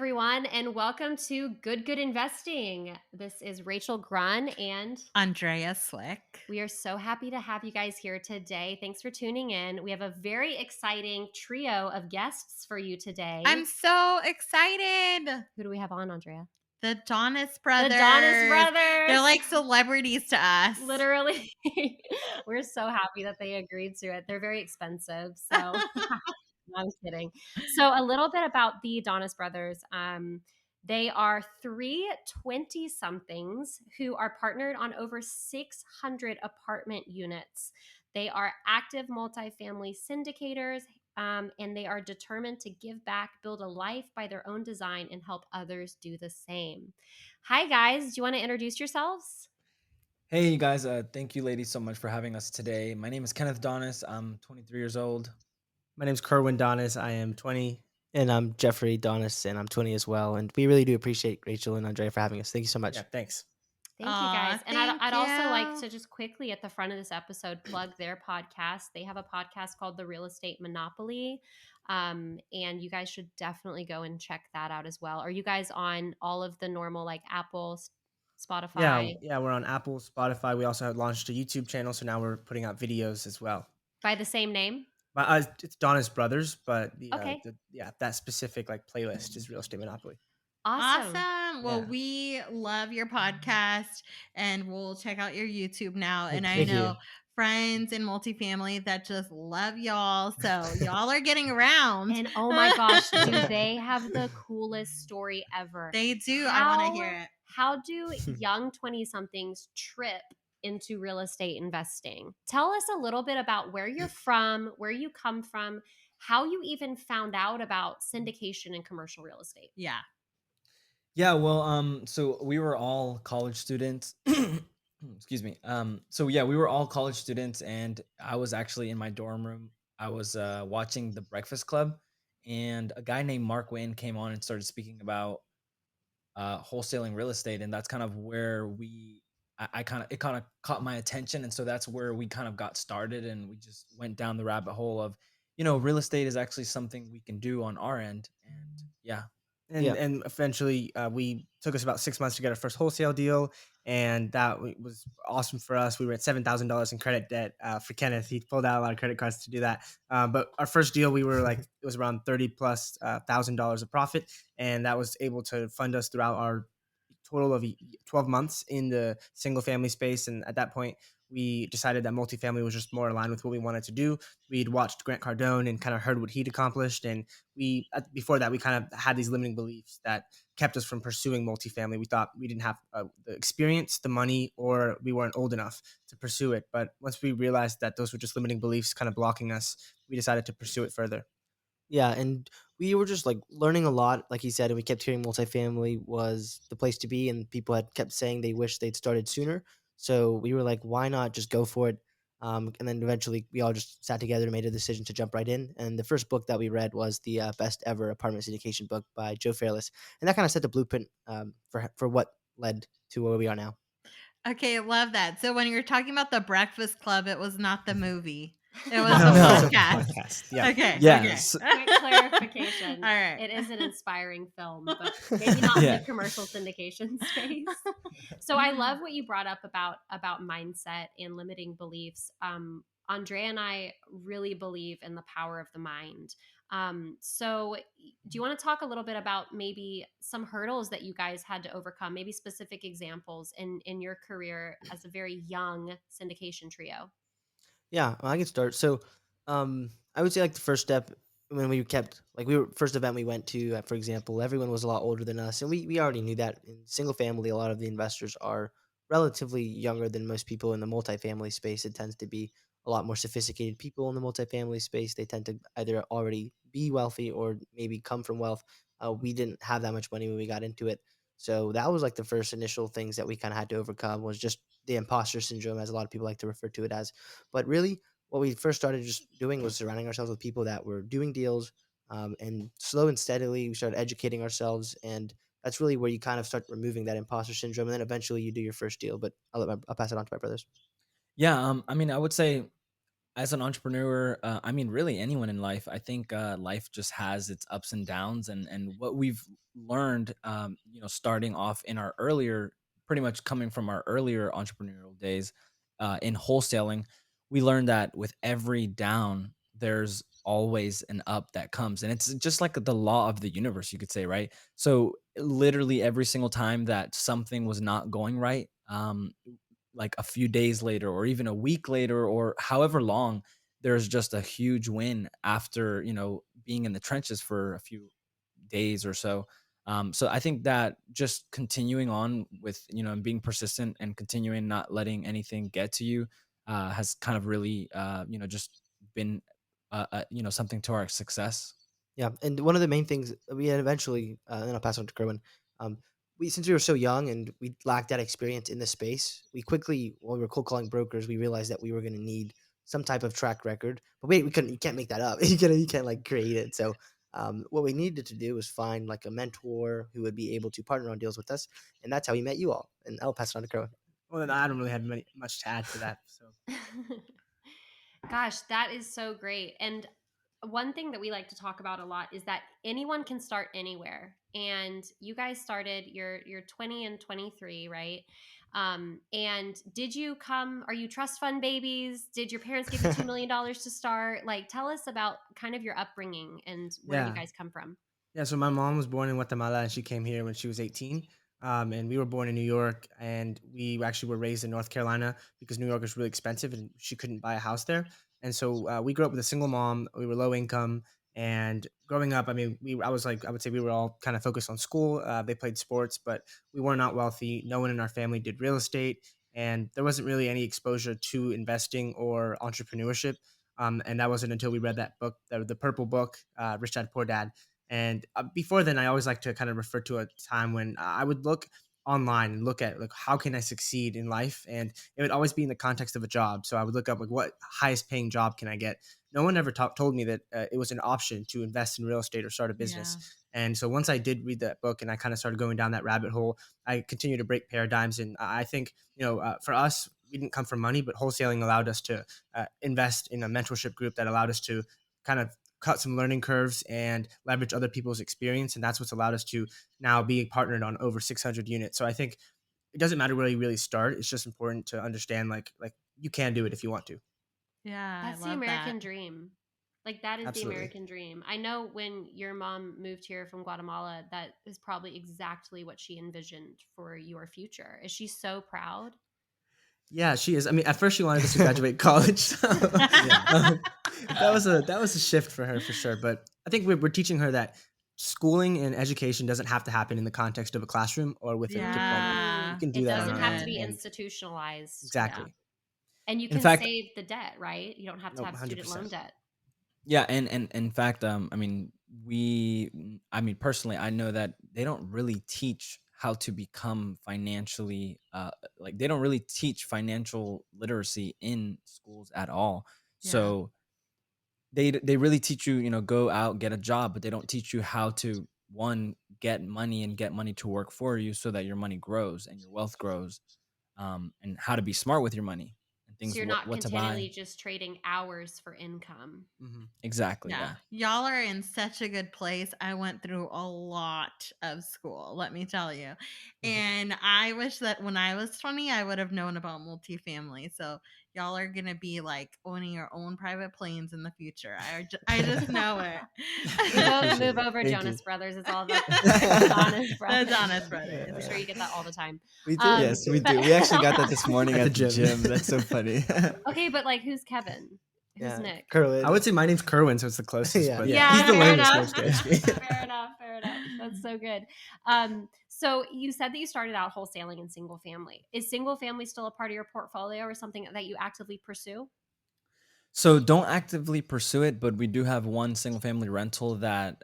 everyone, and welcome to GoodGood Investing. This is Rachel Grunn, and Andrea Cwik. we are so happy to have you guys here today. Thanks for tuning in. We have a very exciting trio of guests for you today. I'm so excited. Who do we have on, Andrea? The Donis Brothers. The Donis Brothers. They're like celebrities to us. Literally. We're so happy that they agreed to it. They're very expensive, so I'm kidding. So a little bit about the Donis Brothers. They are three 20-somethings who are partnered on over 600 apartment units. They are active multifamily syndicators, and they are determined to give back, build a life by their own design, and help others do the same. Hi, guys. Do you want to introduce yourselves? Hey, you guys. Thank you, ladies, so much for having us today. My name is Kenneth Donis. I'm 23 years old. My name's Kerwin Donis. I am 20. And I'm Jeffrey Donis, and I'm 20 as well. And we really do appreciate Rachel and Andrea for having us. Thank you so much. Yeah, thanks. Thank you guys. And thank I'd also like you. to just quickly at the front of this episode plug their podcast. They have a podcast called The Real Estate Monopoly. And you guys should definitely go and check that out as well. Are you guys on all of the normal like Apple, Spotify? Yeah, we're on Apple, Spotify. We also have launched a YouTube channel, so now we're putting out videos as well. By the same name? But it's Donis Brothers, but Okay. that specific like playlist is Real Estate Monopoly. Awesome. Well, Yeah. we love your podcast and we'll check out your YouTube now. And I Thank you. know friends in multifamily that just love y'all. So y'all are getting around. And oh my gosh, do they have the coolest story ever? They do. I want to hear it. How do young 20-somethings trip into real estate investing? Tell us a little bit about where you're from, where you come from, how you even found out about syndication and commercial real estate. Yeah. Yeah, well, so we were all college students. Excuse me. So yeah, we were all college students, and I was actually in my dorm room. I was watching The Breakfast Club, and a guy named Mark Wayne came on and started speaking about wholesaling real estate, and that's kind of where I kind of it kind of caught my attention, and so that's where we kind of got started, and we just went down the rabbit hole of, real estate is actually something we can do on our end, and yeah. And eventually, we took us about 6 months to get our first wholesale deal, and that was awesome for us. We were at $7,000 in credit debt for Kenneth. He pulled out a lot of credit cards to do that. But our first deal, we were like, it was around 30 plus $1,000 of profit, and that was able to fund us throughout our total of 12 months in the single family space. And at that point, we decided that multifamily was just more aligned with what we wanted to do. We'd watched Grant Cardone and kind of heard what he'd accomplished. And before that, we kind of had these limiting beliefs that kept us from pursuing multifamily. We thought we didn't have the experience, the money, or we weren't old enough to pursue it. But once we realized that those were just limiting beliefs kind of blocking us, we decided to pursue it further. Yeah, and we were just like learning a lot, like he said, and we kept hearing multifamily was the place to be, and people had kept saying they wish they'd started sooner. So we were like, why not just go for it? And then eventually we all just sat together and made a decision to jump right in. And the first book that we read was the best ever apartment syndication book by Joe Fairless, and that kind of set the blueprint for what led to where we are now. Okay, love that. So when you were talking about the Breakfast Club, it was not the movie. It was No, the it's a podcast. podcast. Yeah. Okay. Yeah, Okay. so- Quick clarification. All right. It is an inspiring film, but maybe not in Yeah. the commercial syndication space. So I love what you brought up about mindset and limiting beliefs. Andrea and I really believe in the power of the mind. So do you want to talk a little bit about maybe some hurdles that you guys had to overcome, maybe specific examples in your career as a very young syndication trio? Yeah, I can start. So, I would say like the first step when first event we went to, for example, everyone was a lot older than us, and we already knew that. In single family, a lot of the investors are relatively younger than most people in the multifamily space. It tends to be a lot more sophisticated people in the multifamily space. They tend to either already be wealthy or maybe come from wealth. We didn't have that much money when we got into it, so that was like the first initial things that we kind of had to overcome was just the imposter syndrome, as a lot of people like to refer to it as. But really, what we first started just doing was surrounding ourselves with people that were doing deals, and slow and steadily we started educating ourselves, and that's really where you kind of start removing that imposter syndrome, and then eventually you do your first deal. But I'll pass it on to my brothers. Yeah, I mean, I would say As an entrepreneur, I mean, really anyone in life, I think life just has its ups and downs, and what we've learned, starting off in our earlier, pretty much coming from our earlier entrepreneurial days, in wholesaling, we learned that with every down, there's always an up that comes, and it's just like the law of the universe, you could say, right? So literally every single time that something was not going right, like a few days later or even a week later or however long, there's just a huge win after, being in the trenches for a few days or so. So I think that just continuing on with, and being persistent and continuing not letting anything get to you, has kind of really, just been, something to our success. Yeah, and one of the main things we had eventually, and then I'll pass on to Kerwin. We since we were so young and we lacked that experience in the space, we quickly, when we were cold calling brokers, we realized that we were going to need some type of track record. But wait, we couldn't. You can't make that up. You can't like create it. So, what we needed to do was find like a mentor who would be able to partner on deals with us, and that's how we met you all. And I'll pass it on to Kerwin. Well, then I don't really have much to add to that. So Gosh, that is so great. And one thing that we like to talk about a lot is that anyone can start anywhere. And you guys started, you're 20 and 23, right? And did you come, are you trust fund babies? Did your parents give you $2 million to start? Like, tell us about kind of your upbringing and where you yeah, guys come from. yeah. So my mom was born in Guatemala, and she came here when she was 18. And we were born in New York, and we actually were raised in North Carolina because New York is really expensive, and she couldn't buy a house there. And so we grew up with a single mom. We were low income, and growing up, I mean, I would say we were all kind of focused on school. They played sports, but we were not wealthy. No one in our family did real estate, and there wasn't really any exposure to investing or entrepreneurship. And that wasn't until we read that book, the Purple Book, Rich Dad Poor Dad. And before then, I always like to kind of refer to a time when I would look online and look at like how can I succeed in life, and it would always be in the context of a job. So I would look up like what highest paying job can I get. No one ever told me that it was an option to invest in real estate or start a business. Yeah. And so once I did read that book and I kind of started going down that rabbit hole, I continued to break paradigms. And I think for us, we didn't come from money, but wholesaling allowed us to invest in a mentorship group that allowed us to kind of cut some learning curves and leverage other people's experience. And that's what's allowed us to now be partnered on over 600 units. So I think it doesn't matter where you really start. It's just important to understand like you can do it if you want to. Yeah, I That's the love American that. dream. Like, that is the Absolutely. American dream. I know when your mom moved here from Guatemala, that is probably exactly what she envisioned for your future. Is she so proud? Yeah, she is. I mean, at first she wanted us to graduate college. So, Yeah. that was a shift for her for sure. But I think we're teaching her that schooling and education doesn't have to happen in the context of a classroom or with a diploma. You Yeah, can do It that so on doesn't your have own. to good. be And institutionalized. Yeah. exactly. And you In can fact, save the debt, right? You don't have to Nope, have student 100%. loan debt. yeah, and in fact, I mean, personally, I know that they don't really teach how to become financially, like they don't really teach financial literacy in schools at all. Yeah. So they really teach you, go out, get a job, but they don't teach you how to, one, get money and get money to work for you so that your money grows and your wealth grows, and how to be smart with your money and So things, you're what not what to continually buy. just trading hours for income. Hmm. Exactly. Yeah. Yeah. Y'all are in such a good place. I went through a lot of school, let me tell you. And I wish that when I was 20, I would have known about multifamily. So y'all are going to be like owning your own private planes in the future. I just know We it. both Appreciate move it. over Thank you. Jonas Brothers. It's all about the Donis The Brothers. Donis Brothers. I'm sure you get that all the time. We do. Yes, we do. We actually got that this morning At the at the gym. gym. That's so funny. Okay, but like, who's Kevin? Who's Yeah, Nick? Kerwin. I would say my name's Kerwin, so it's the closest. Yeah. But Yeah. he's Yeah, the fair lamest. No, enough. I'm just kidding. Fair enough. Fair enough. That's so good. So you said that you started out wholesaling in single family. Is single family still a part of your portfolio or something that you actively pursue? So don't actively pursue it, but we do have one single family rental that,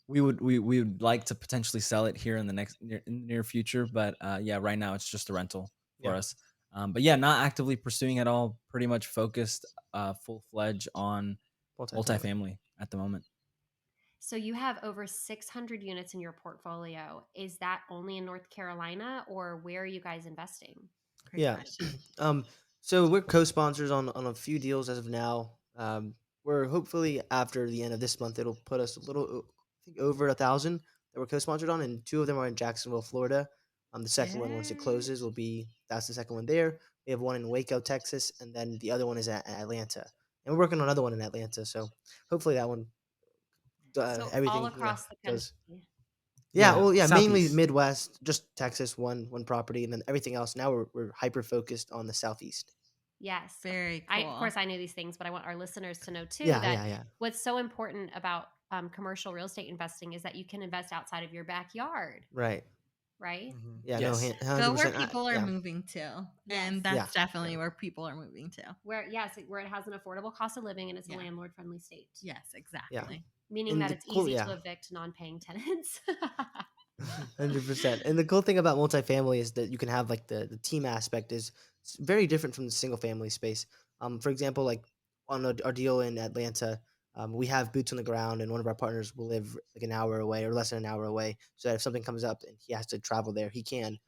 we would like to potentially sell it here in the near future. But yeah, right now it's just a rental for Yeah. us. But yeah, not actively pursuing at all. Pretty much focused, full fledged on Multifamily. multifamily at the moment. So you have over 600 units in your portfolio. Is that only in North Carolina, or where are you guys investing? Great Yeah. question. um, So we're co-sponsors on a few deals as of now. We're hopefully after the end of this month, it'll put us a little, I think, over 1,000 that we're co-sponsored on, and two of them are in Jacksonville, Florida. The second one, once it Yay. closes, will be that's the second one there. We have one in Waco, Texas, and then the other one is at Atlanta, and we're working on another one in Atlanta. So hopefully that one, So all everything across the country. goes. Yeah, Yeah, well, yeah, mainly southeast. Midwest, just Texas, one property, and then everything else. Now we're hyper focused on the Southeast. Yes. Very Of cool. course, I knew these things, but I want our listeners to know too Yeah, that yeah, yeah. what's so important about commercial real estate investing is that you can invest outside of your backyard, Right. right? Yeah, no, Yes. Go where 100%. people are Yeah, moving to. Yes. And yeah, that's definitely yeah. where people are moving to. Where where it has an affordable cost of living and it's a Yeah. landlord friendly state, Yes, Yeah. exactly. meaning And that the it's cool, easy yeah, to evict non-paying tenants. 100%. And the cool thing about multifamily is that you can have like the team aspect is very different from the single family space. For example, like on our deal in Atlanta, we have boots on the ground, and one of our partners will live like an hour away or less than an hour away, so that if something comes up and he has to travel there, he can.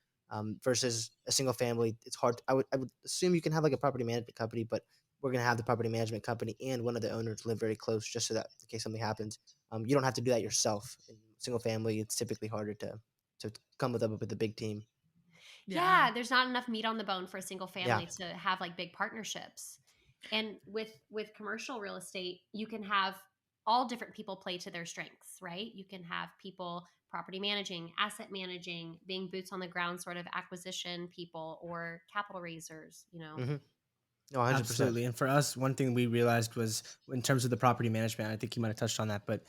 Versus a single family, it's hard. I would assume you can have like a property management company, but we're gonna have the property management company and one of the owners live very close, just so that in case something happens, you don't have to do that yourself. In single family, it's typically harder to come with a big team. Yeah. Yeah, there's not enough meat on the bone for a single Yeah. family to have like big partnerships. And with commercial real estate, you can have all different people play to their strengths, right? You can have people property managing, asset managing, being boots on the ground sort of acquisition people or capital raisers, you know. Hmm. No, 100%. Absolutely. And for us, one thing we realized was in terms of the property management, I think you might have touched on that, but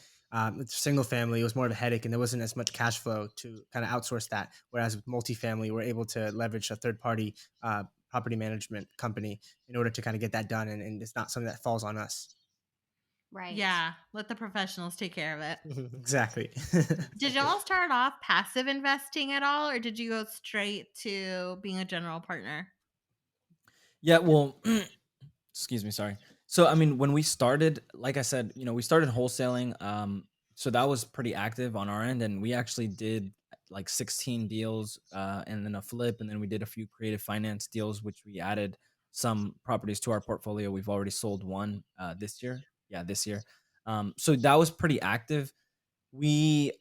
with single family, it was more of a headache and there wasn't as much cash flow to kind of outsource that. Whereas with multifamily, we're able to leverage a third party property management company in order to kind of get that done. And it's not something that falls on us. Right. Yeah. Let the professionals take care of it. Exactly. Did y'all start off passive investing at all, or did you go straight to being a general partner? Yeah, well, excuse me, sorry. So, I mean, when we started, like I said, we started wholesaling. So that was pretty active on our end, and we actually did like 16 deals, and then a flip, and then we did a few creative finance deals, which we added some properties to our portfolio. We've already sold one this year. Yeah, this year. So that was pretty active. We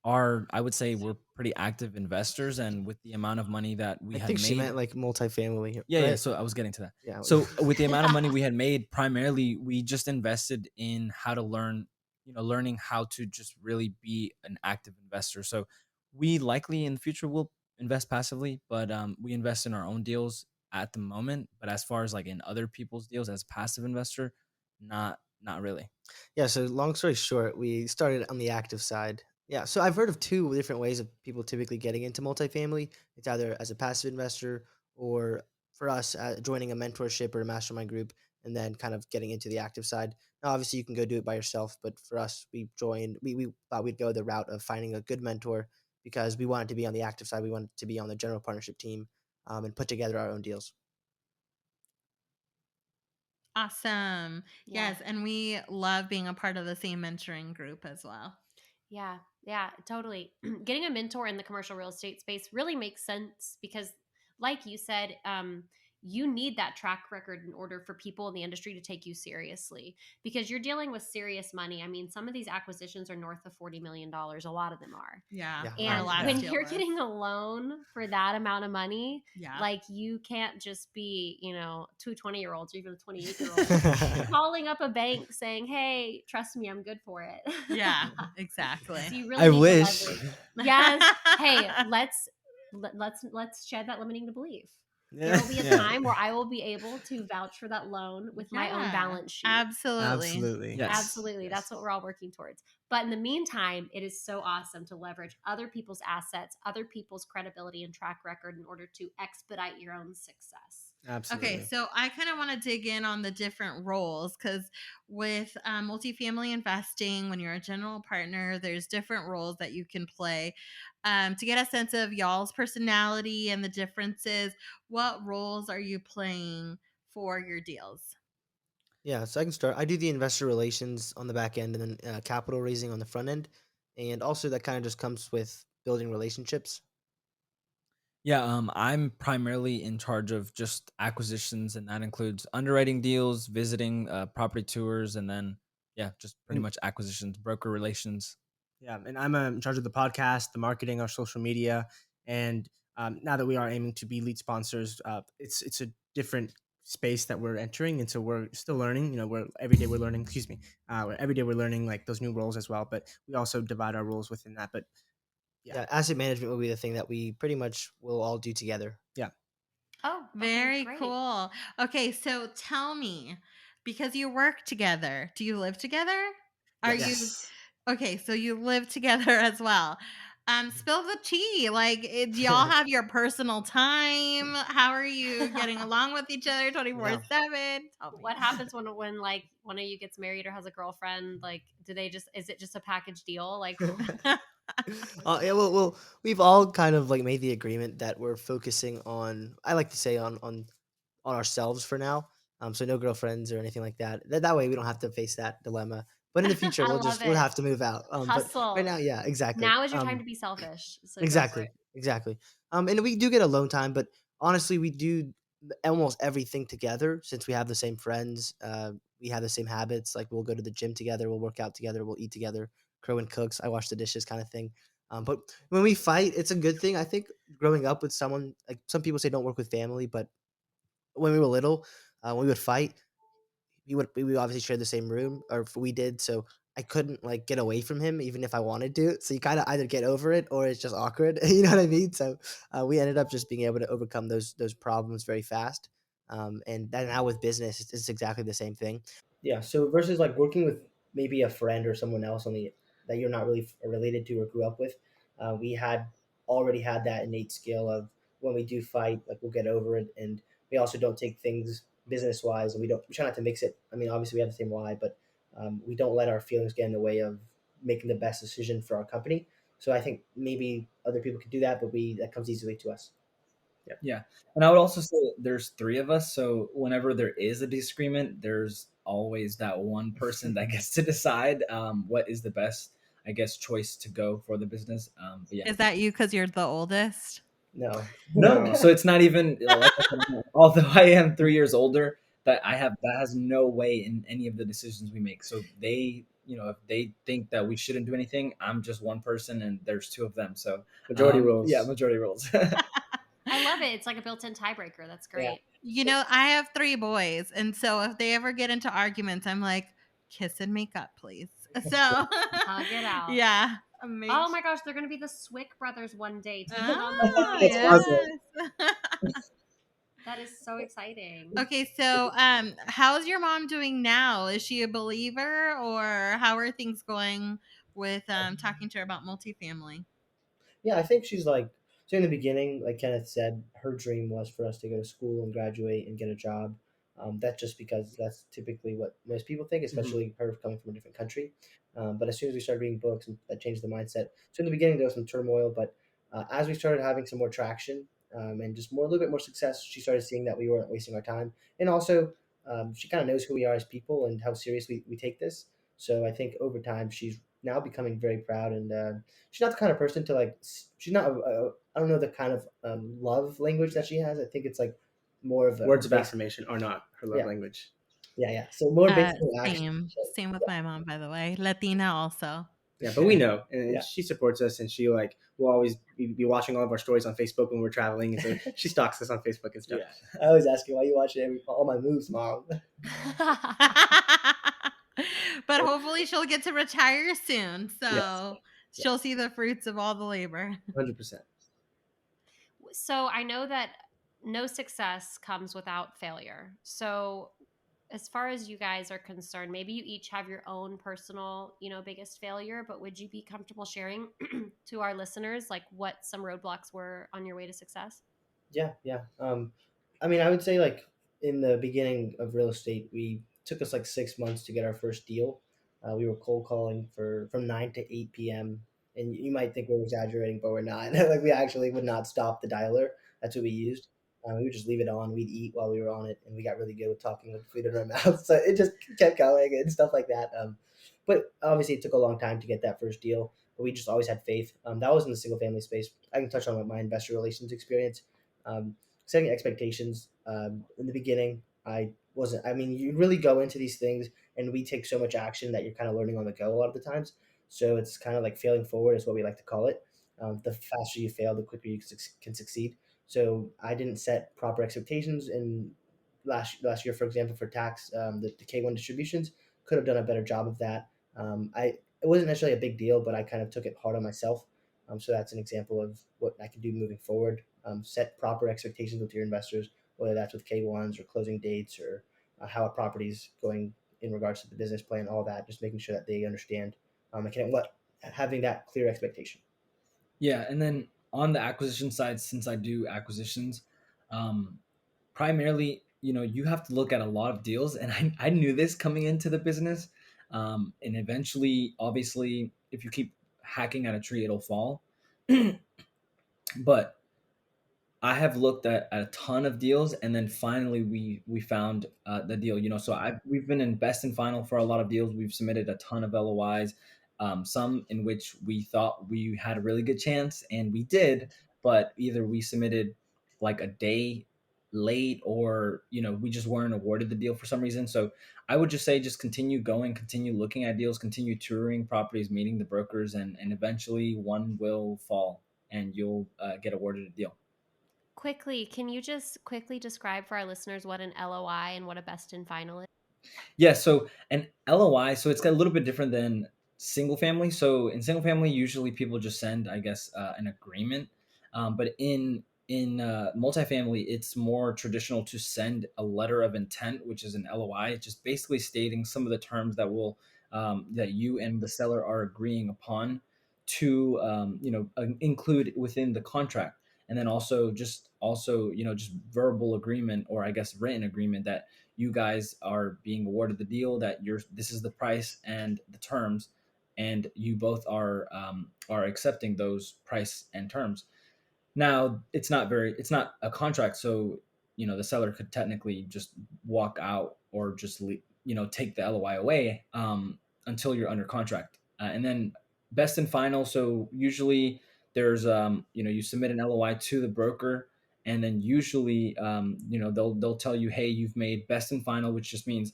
I would say, we're pretty active investors, and with the amount of money that we I had think she made. meant like multifamily, Yeah, yeah. right? So I was getting to that. Yeah. So with the amount of money we had made, primarily we just invested in how to learn, learning how to just really be an active investor. So we likely in the future will invest passively, but we invest in our own deals at the moment. But as far as like in other people's deals as a passive investor, not really. Yeah, so long story short, we started on the active side. Yeah, so I've heard of two different ways of people typically getting into multifamily. It's either as a passive investor or for us joining a mentorship or a mastermind group and then kind of getting into the active side. Now, obviously, you can go do it by yourself, but for us, we thought we'd go the route of finding a good mentor because we wanted to be on the active side. We wanted to be on the general partnership team and put together our own deals. Awesome. Yeah. Yes. And we love being a part of the same mentoring group as well. Yeah, yeah, totally. Getting a mentor in the commercial real estate space really makes sense because, like you said, you need that track record in order for people in the industry to take you seriously because you're dealing with serious money. I mean, some of these acquisitions are north of $40 million. A lot of them are. Yeah. Yeah, Our And last when deal you're was. getting a loan for that amount of money, Yeah. like you can't just be, two 20-year-olds or even a 28-year-old calling up a bank saying, "Hey, trust me, I'm good for it." Yeah, exactly. So you I really need to wish. leverage. Yes. Hey, let's shed that limiting belief. There will be a Yeah. time where I will be able to vouch for that loan with my own Yeah, balance sheet. Absolutely. Absolutely. Yes. Absolutely. Yes. That's what we're all working towards. But in the meantime, it is so awesome to leverage other people's assets, other people's credibility and track record in order to expedite your own success. Absolutely. Okay, so I kind of want to dig in on the different roles because with multifamily investing, when you're a general partner, there's different roles that you can play. To get a sense of y'all's personality and the differences, what roles are you playing for your deals? Yeah, so I can start. I do the investor relations on the back end and then capital raising on the front end. And also, that kind of just comes with building relationships. Yeah, I'm primarily in charge of just acquisitions, and that includes underwriting deals, visiting property tours, and then yeah, just pretty And much acquisitions, broker relations. yeah, and I'm in charge of the podcast, the marketing, our social media, and now that we are aiming to be lead sponsors, it's a different space that we're entering, and so we're still learning. You know, we're every day we're learning. Excuse me, every day we're learning like those new roles as well. But we also divide our roles within that. But yeah, Yeah, asset management will be the thing that we pretty much will all do together. yeah, Oh, okay, Very great. cool. Okay, so tell me, because you work together, do you live together? Are you Yes. okay? So you live together as well. Spill the tea. Like, do y'all have your personal time? How are you getting along with each other Yeah. 24/7? Tell me. What happens when like one of you gets married or has a girlfriend? Like, do they just is it just a package deal? Like, Yeah, well, we've all kind of like made the agreement that we're focusing on. I like to say on ourselves for now. So no girlfriends or anything like that. That way we don't have to face that dilemma. But in the future, I love we'll it. have to move out. But right Hustle. now, yeah, exactly. Now is your time to be selfish. So go for Exactly, it. exactly. And we do get alone time, but honestly, we do almost everything together since we have the same friends. We have the same habits. Like we'll go to the gym together, we'll work out together, we'll eat together. Kerwin cooks, I wash the dishes, kind of thing. But when we fight, it's a good thing. I think growing up with someone, like some people say, don't work with family, but when we were little, when we would fight, we would obviously share the same room, or if we did, so I couldn't like get away from him even if I wanted to. So you kind of either get over it or it's just awkward. You know what I mean? So we ended up just being able to overcome those problems very fast. And then now with business, it's exactly the same thing. Yeah. So versus like working with maybe a friend or someone else on the that you're not really related to or grew up with, we had already had that innate skill of when we do fight, like we'll get over it, and we also don't take things business wise, and we try not to mix it. I mean, obviously we have the same why, but we don't let our feelings get in the way of making the best decision for our company. So I think maybe other people could do that, but we that comes easily to us. Yeah. Yeah. And I would also say there's three of us. So whenever there is a disagreement, there's always that one person that gets to decide what is the best, I guess, choice to go for the business. But yeah. Is that you because you're the oldest? No. No, so it's not even like I said, although I am 3 years older, that has no way in any of the decisions we make. So they, if they think that we shouldn't do anything, I'm just one person and there's two of them. So majority rules. yeah, majority rules. I love it. It's like a built-in tiebreaker. That's Yeah. great. I have 3 boys, and so if they ever get into arguments, I'm like, "Kiss and make up, please." So, Hug it out. yeah, Oh my gosh, they're gonna be the Cwik brothers one day. Take it on the Oh, That's line. awesome. yes. That is so exciting. Okay, so, how's your mom doing now? Is she a believer, or how are things going with, talking to her about multifamily? Yeah, I think she's like so in the beginning, like Kenneth said, her dream was for us to go to school and graduate and get a job. That's just because that's typically what most people think, especially her coming from a different country. But as soon as we started reading books, and that changed the mindset. So in the beginning, there was some turmoil, but as we started having some more traction and just a little bit more success, she started seeing that we weren't wasting our time, and also she kind of knows who we are as people and how seriously we take this. So I think over time, she's now becoming very proud and she's not the kind of person to like she's not I don't know the kind of love language that she has. I think it's like more of a Words of basic, affirmation are not her love yeah, language. yeah, so more Uh, basic action. same. So, Same with my mom, by the way. Latina also. Yeah, but we know, and Yeah. she supports us, and she like will always be watching all of our stories on Facebook when we're traveling, and so she stalks us on Facebook and stuff. Yeah, I always ask you why you watch all my moves, mom. But hopefully she'll get to retire soon, Yes, so Yeah. she'll see the fruits of all the labor. 100%. So I know that no success comes without failure. So as far as you guys are concerned, maybe you each have your own personal, biggest failure, but would you be comfortable sharing to our listeners like what some roadblocks were on your way to success? Yeah, yeah. I mean, I would say like in the beginning of real estate, we took us like 6 months to get our first deal. We were cold calling for from 9 to 8 p.m. And you might think we're exaggerating, but we're not. Like we actually would not stop the dialer. That's what we used. We would just leave it on. We'd eat while we were on it, and we got really good with talking with food in our mouths. So it just kept going and stuff like that. But obviously, it took a long time to get that first deal. But we just always had faith. That was in the single family space. I can touch on my investor relations experience. Um, Setting expectations in the beginning. I wasn't. I mean, you really go into these things, and we take so much action that you're kind of learning on the go a lot of the times. So it's kind of like failing forward is what we like to call it. The faster you fail, the quicker you can succeed. So I didn't set proper expectations in last year, for example, for tax. The K1 distributions could have done a better job of that. It wasn't necessarily a big deal, but I kind of took it hard on myself. So that's an example of what I can do moving forward. Set proper expectations with your investors, whether that's with K1s or closing dates or how a property's going in regards to the business plan, all that. Just making sure that they understand what having that clear expectation. Yeah, and then on the acquisition side, since I do acquisitions, um, primarily, you have to look at a lot of deals, and I knew this coming into the business, and eventually, obviously, if you keep hacking at a tree, it'll fall. But I have looked at a ton of deals, and then finally we found the deal. So we've been in best and final for a lot of deals. We've submitted a ton of LOIs, some in which we thought we had a really good chance, and we did, but either we submitted like a day late, or we just weren't awarded the deal for some reason. So I would just say just continue going, continue looking at deals, continue touring properties, meeting the brokers, and eventually one will fall, and you'll get awarded a deal. Quickly, can you just quickly describe for our listeners what an LOI and what a best and final is? Yeah, so an LOI, so it's got a little bit different than single family. So in single family, usually people just send, I guess, an agreement. But in multifamily, it's more traditional to send a letter of intent, which is an LOI, just basically stating some of the terms that you and the seller are agreeing upon to include within the contract, and then just verbal agreement, or I guess written agreement, that you guys are being awarded the deal, that this is the price and the terms, and you both are accepting those price and terms. Now, it's not a contract, so the seller could technically just walk out, or just take the LOI away, until you're under contract. And then best and final. So usually there's you submit an LOI to the broker, and then usually they'll tell you, hey, you've made best and final, which just means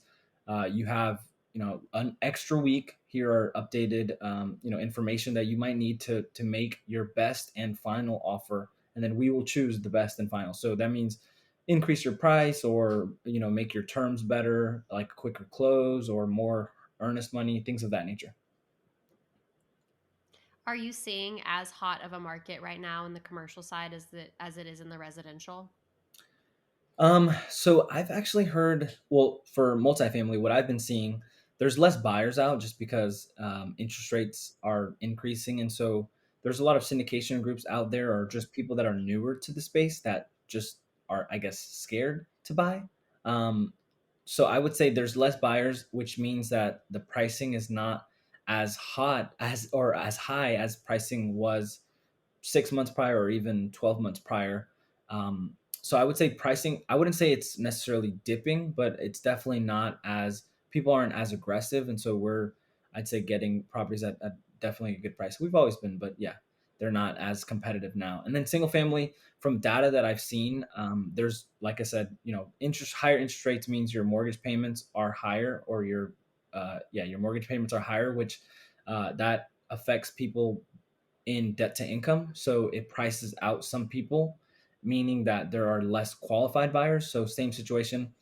you have an extra week. Here are updated information that you might need to make your best and final offer, and then we will choose the best and final. So that means increase your price, or make your terms better, like quicker close or more earnest money, things of that nature. Are you seeing as hot of a market right now in the commercial side as it is in the residential? So I've actually heard, well, for multifamily, what I've been seeing, there's less buyers out, just because interest rates are increasing, and so there's a lot of syndication groups out there, or just people that are newer to the space that just are, I guess, scared to buy. Um, so I would say there's less buyers, which means that the pricing is not as hot as or as high as pricing was 6 months prior, or even 12 months prior. So I would say pricing, I wouldn't say it's necessarily dipping, but it's definitely not as, people aren't as aggressive. And so I'd say, getting properties at definitely a good price. We've always been, but yeah, they're not as competitive now. And then single family, from data that I've seen, there's, like I said, higher interest rates means your mortgage payments are higher, or your mortgage payments are higher, which that affects people in debt to income. So it prices out some people, meaning that there are less qualified buyers. So same situation.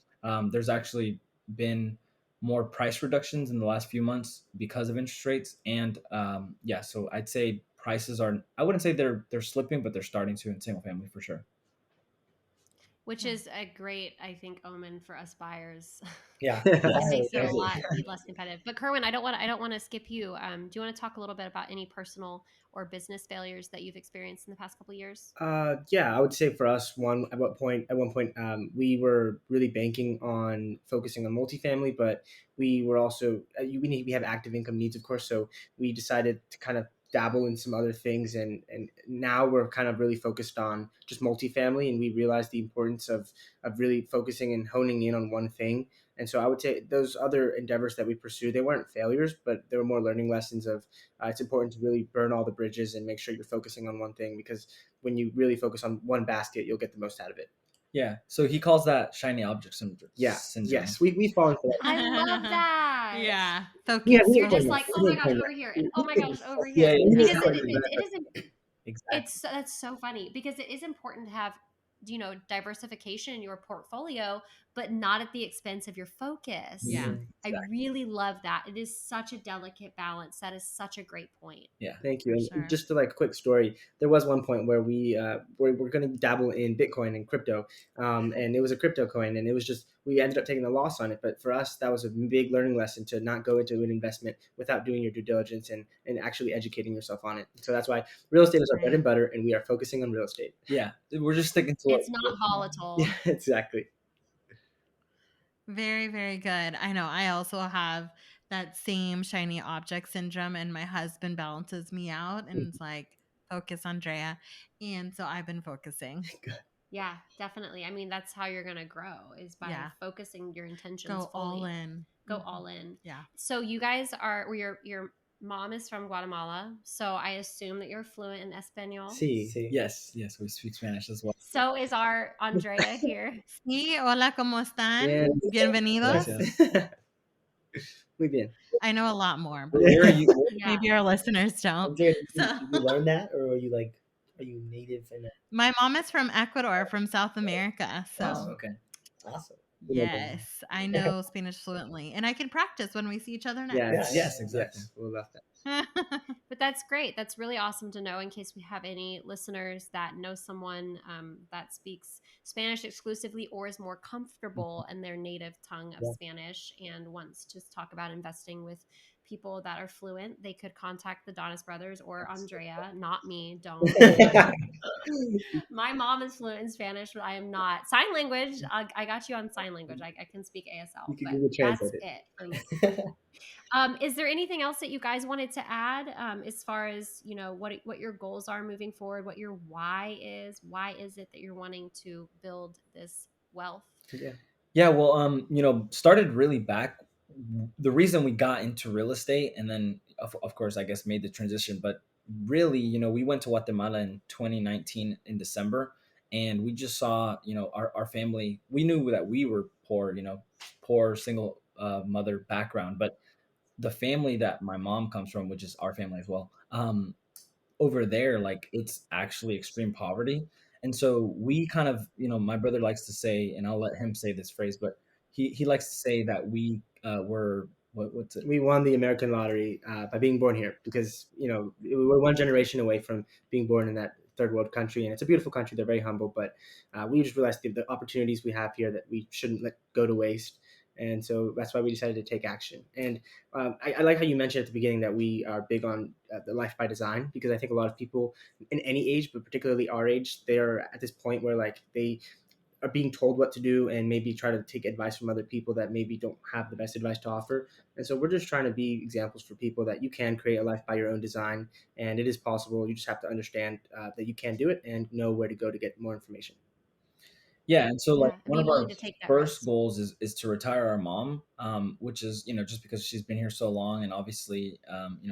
There's actually been more price reductions in the last few months because of interest rates. And so I'd say prices are, I wouldn't say they're slipping, but they're starting to in single family for sure. Which is a great, I think, omen for us buyers. Yeah, It definitely. makes it a lot less competitive. But Kerwin, I don't want to skip you. Do you want to talk a little bit about any personal or business failures that you've experienced in the past couple of years? Yeah, I would say for us, at one point, we were really banking on focusing on multifamily, but we were also we have active income needs, of course. So we decided to kind of dabble in some other things, and now we're kind of really focused on just multifamily, and we realize the importance of really focusing and honing in on one thing. And so I would say those other endeavors that we pursue, they weren't failures, but they were more learning lessons of it's important to really burn all the bridges and make sure you're focusing on one thing, because when you really focus on one basket, you'll get the most out of it. Yeah. So he calls that shiny object syndrome. Yeah. Syndrome. Yes. We fall into that. I love that. Yeah. Focus. Yeah, You're explain just that. like, oh Let me my gosh, explain over that. here, and oh my gosh, over Yeah, here. yeah, Because exactly. it is Exactly. it's that's so funny, because it is important to have, you know, diversification in your portfolio, but not at the expense of your focus. Yeah. Mhm. I really love that. It is such a delicate balance. That is such a great point. Yeah. Thank you. For And sure. just to like quick story, there was one point where we're going to dabble in Bitcoin and crypto, and it was a crypto coin, and it was just we ended up taking a loss on it. But for us, that was a big learning lesson to not go into an investment without doing your due diligence and actually educating yourself on it. So that's why real estate is our bread and butter, and we are focusing on real estate. Yeah. We're just sticking to It's not volatile. Yeah, exactly. Very, very good. I know I also have that same shiny object syndrome, and my husband balances me out and it's like, focus, Andrea. And so I've been focusing. Yeah, definitely. I mean, that's how you're going to grow, is by Yeah. focusing your intentions Go all fully. in. Go Mhm. all in. Yeah. So you guys are, well, your mom is from Guatemala, so I assume that you're fluent in Espanol. Sí. Yes. Yes. We speak Spanish as well. So is our Andrea here. Sí, hola, ¿cómo están? Bien. Bienvenidos. Gracias. Muy bien. I know a lot more, but Where are you? Yeah. maybe our listeners don't. Andrea, So did you learn that, or are you native in that? my mom is from Ecuador, from South America. So Oh, okay. Awesome. yes, I know Spanish fluently, and I can practice when we see each other Yes. next. Yes, exactly. Yes. We'll love that. But that's great. That's really awesome to know, in case we have any listeners that know someone that speaks Spanish exclusively or is more comfortable in their native tongue of Yeah. Spanish and wants to talk about investing with people that are fluent. They could contact the Donis Brothers or Andrea, not me. Don't. My mom is fluent in Spanish, but I am not. Sign language, I got you on sign language. I can speak ASL, You can but Google that's Translate it for me. Is there anything else that you guys wanted to add, as far as, you know, what your goals are moving forward, what your why is? Why is it that you're wanting to build this wealth? Yeah. Yeah, well, started really back. The reason we got into real estate, and then of course, I guess made the transition. But really, we went to Guatemala in 2019 in December, and we just saw, our family. We knew that we were poor, poor single mother background, but the family that my mom comes from, which is our family as well, over there, like, it's actually extreme poverty. And so we kind of, my brother likes to say, and I'll let him say this phrase, but he likes to say that we were, what's it? We won the American lottery by being born here, because we're one generation away from being born in that third world country, and it's a beautiful country. They're very humble, but we just realized the opportunities we have here that we shouldn't let go to waste. And so that's why we decided to take action. And I like how you mentioned at the beginning that we are big on the life by design, because I think a lot of people in any age, but particularly our age, they are at this point where like they are being told what to do and maybe try to take advice from other people that maybe don't have the best advice to offer. And so we're just trying to be examples for people that you can create a life by your own design, and it is possible. You just have to understand that you can do it and know where to go to get more information. Yeah, and so like Yeah, and one be of our willing to take that first risk. goals is to retire our mom, which is, just because she's been here so long, and obviously,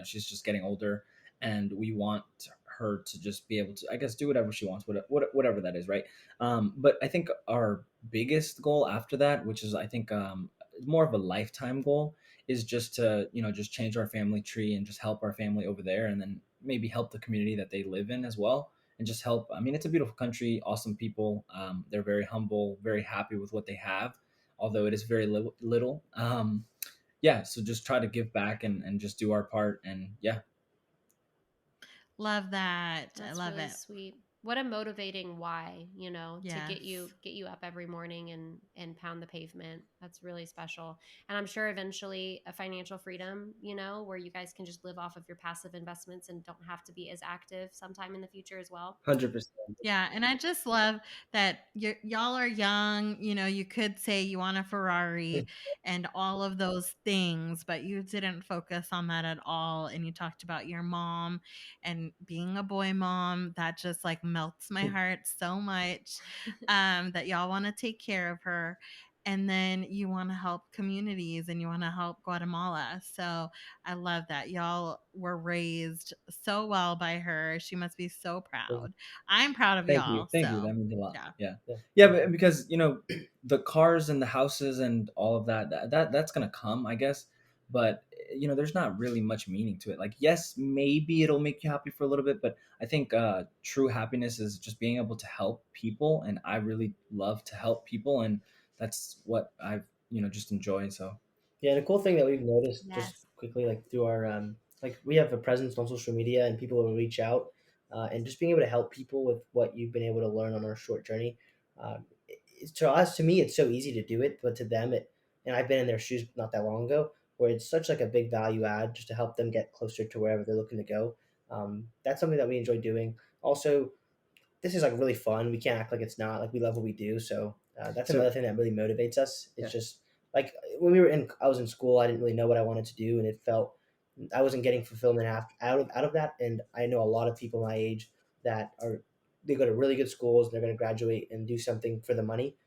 she's just getting older, and we want her to just be able to, I guess, do whatever she wants, whatever that is, right? But I think our biggest goal after that, which is, I think, more of a lifetime goal, is just to, just change our family tree and just help our family over there, and then maybe help the community that they live in as well, and just help. I mean, it's a beautiful country, awesome people. They're very humble, very happy with what they have, although it is very little. Yeah, so just try to give back and just do our part. And yeah. Love that. I That's love really it. sweet. what a motivating why, you know, to Yes. get you up every morning and pound the pavement. That's really special. And I'm sure eventually a financial freedom, you know, where you guys can just live off of your passive investments and don't have to be as active sometime in the future as well. 100%. Yeah, and I just love that y'all are young. You know, you could say you want a Ferrari and all of those things, but you didn't focus on that at all. And you talked about your mom and being a boy mom. That just like melts my heart so much, that y'all want to take care of her. And then you want to help communities and you want to help Guatemala. So I love that. Y'all were raised so well by her. She must be so proud. I'm proud of Thank you. y'all. Thank you. So That means a lot. yeah. Yeah. Yeah. Yeah, but because, the cars and the houses and all of that's going to come, I guess. But, there's not really much meaning to it. Like, yes, maybe it'll make you happy for a little bit, but I think true happiness is just being able to help people. And I really love to help people. And that's what I've, just enjoyed. So, Yeah, and a cool thing that we've noticed just Yes. quickly, like through our like we have a presence on social media, and people will reach out, and just being able to help people with what you've been able to learn on our short journey. To us, to me, it's so easy to do it, but to them, and I've been in their shoes not that long ago, where it's such like a big value add just to help them get closer to wherever they're looking to go. That's something that we enjoy doing. Also, this is like really fun. We can't act like it's not. Like we love what we do. So that's So- another thing that really motivates us. It's Yeah. just like when I was in school, I didn't really know what I wanted to do, and it felt I wasn't getting fulfillment out of that. And I know a lot of people my age that they go to really good schools and they're going to graduate and do something for the money,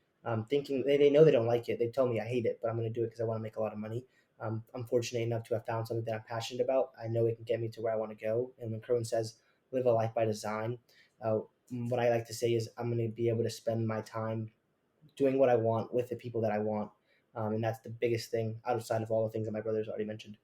thinking they know they don't like it. They tell me I hate it, but I'm going to do it because I want to make a lot of money. I'm fortunate enough to have found something that I'm passionate about. I know it can get me to where I want to go. And when Kerwin says live a life by design, uh, what I like to say is I'm going to be able to spend my time doing what I want with the people that I want. And that's the biggest thing outside of all the things that my brothers already mentioned.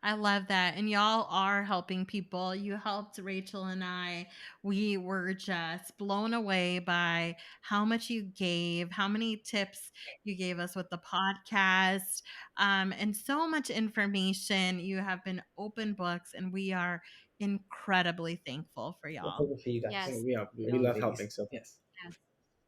I love that. And y'all are helping people. You helped Rachel and I. We were just blown away by how much you gave, how many tips you gave us with the podcast, and so much information. You have been open books, and we are incredibly thankful for Well, y'all. thank you for you guys. Yes. We love helping. So yes. Yes.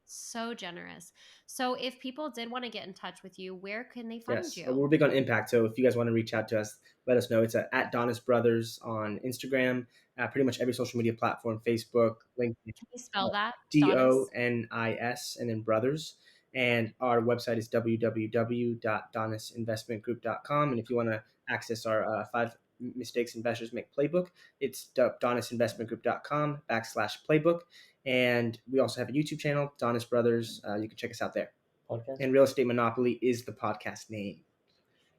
So generous. So if people did want to get in touch with you, where can they find yes, you? we're big on impact. So if you guys want to reach out to us, let us know. It's at Donis Brothers on Instagram, pretty much every social media platform, Facebook, LinkedIn, Can you spell that? Donis? Donis, and then Brothers. And our website is www.donisinvestmentgroup.com. And if you want to access our 5 mistakes investors make playbook, it's donisinvestmentgroup.com/playbook. And we also have a YouTube channel, Donis Brothers. You can check us out there. Podcast. And Real Estate Monopoly is the podcast name.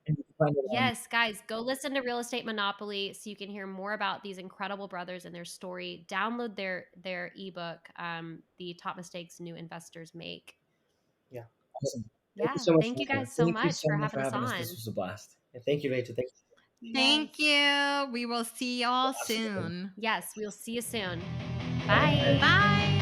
And you can find it on Yes, guys, go listen to Real Estate Monopoly so you can hear more about these incredible brothers and their story. Download their ebook, The Top Mistakes New Investors Make. Yeah. Awesome. Thank you Yeah, so much. thank you Rachel. guys so Thank you much so for much having for us having us. on. This was a blast. And thank you, Rachel. Thank you. Thank you. We will see y'all Absolutely. soon. Yes, we'll see you soon. Bye. Bye.